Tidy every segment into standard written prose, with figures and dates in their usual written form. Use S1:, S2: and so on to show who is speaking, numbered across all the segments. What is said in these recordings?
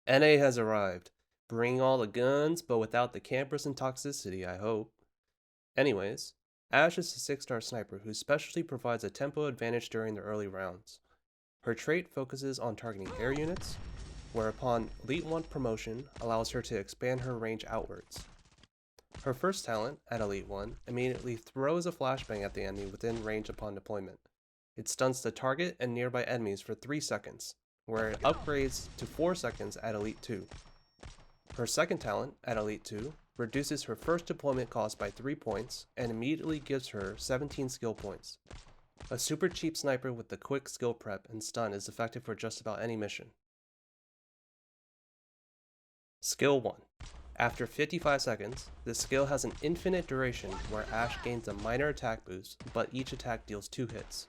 S1: NA has arrived. Bring all the guns, but without the campers and toxicity, I hope. Anyways, Ashe is a 6-star sniper whose specialty provides a tempo advantage during the early rounds. Her trait focuses on targeting air units, whereupon Elite 1 promotion allows her to expand her range outwards. Her first talent, at Elite 1, immediately throws a flashbang at the enemy within range upon deployment. It stuns the target and nearby enemies for 3 seconds, where it upgrades to 4 seconds at Elite 2. Her second talent, at Elite 2, reduces her first deployment cost by 3 points and immediately gives her 17 skill points. A super cheap sniper with the quick skill prep and stun is effective for just about any mission. Skill 1. After 55 seconds, this skill has an infinite duration where Ashe gains a minor attack boost, but each attack deals 2 hits.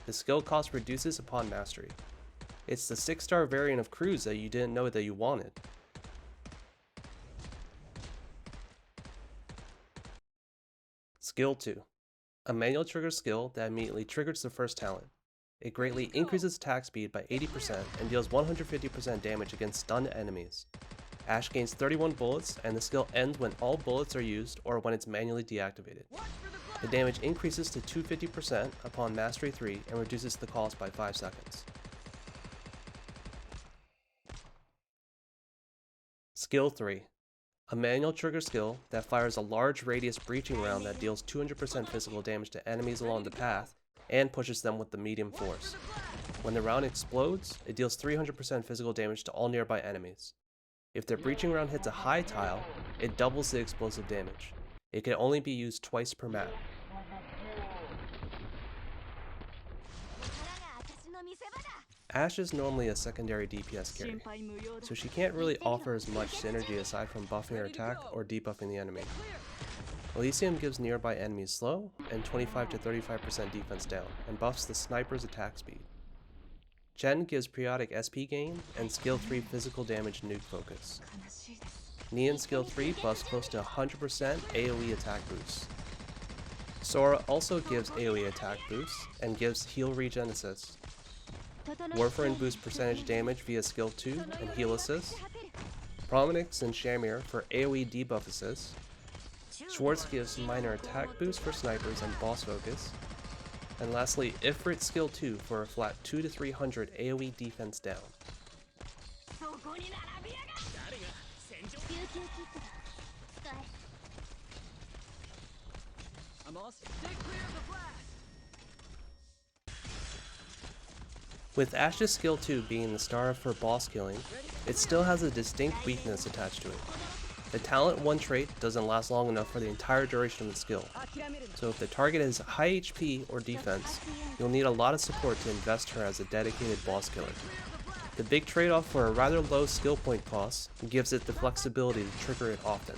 S1: The skill cost reduces upon mastery. It's the 6-star variant of Cruise that you didn't know that you wanted. Skill 2. A manual trigger skill that immediately triggers the first talent. It greatly increases attack speed by 80% and deals 150% damage against stunned enemies. Ashe gains 31 bullets, and the skill ends when all bullets are used or when it's manually deactivated. The damage increases to 250% upon Mastery 3 and reduces the cost by 5 seconds. Skill 3. A manual trigger skill that fires a large radius breaching round that deals 200% physical damage to enemies along the path and pushes them with the medium force. When the round explodes, it deals 300% physical damage to all nearby enemies. If the breaching round hits a high tile, it doubles the explosive damage. It can only be used twice per map. Ashe is normally a secondary DPS carry, so she can't really offer as much synergy aside from buffing her attack or debuffing the enemy. Elysium gives nearby enemies slow and 25 to 35% defense down, and buffs the sniper's attack speed. Chen gives periodic SP gain and skill 3 physical damage nuke focus. Neon skill 3 buffs close to 100% AoE attack boosts. Sora also gives AoE attack boosts and gives heal regen assist. Warfarin boosts percentage damage via skill 2 and heal assist. Prominix and Shamir for AoE debuff assist. Schwartz gives minor attack boost for snipers and boss focus. And lastly, Ifrit skill 2 for a flat 2 to 300 AoE defense down. With Ashe's skill 2 being the star for boss killing, it still has a distinct weakness attached to it. The talent 1 trait doesn't last long enough for the entire duration of the skill, so if the target has high HP or defense, you'll need a lot of support to invest her as a dedicated boss killer. The big trade-off for a rather low skill point cost gives it the flexibility to trigger it often.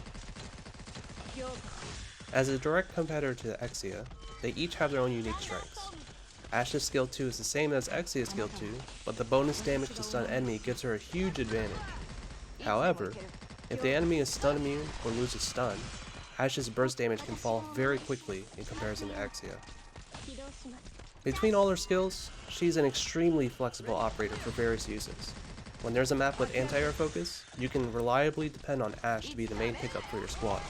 S1: As a direct competitor to Exia, they each have their own unique strengths. Ashe's skill 2 is the same as Exia's skill 2, but the bonus damage to stun enemy gives her a huge advantage. However, if the enemy is stun immune or loses stun, Ashe's burst damage can fall very quickly in comparison to Exia. Between all her skills, she's an extremely flexible operator for various uses. When there's a map with anti-air focus, you can reliably depend on Ashe to be the main pickup for your squad.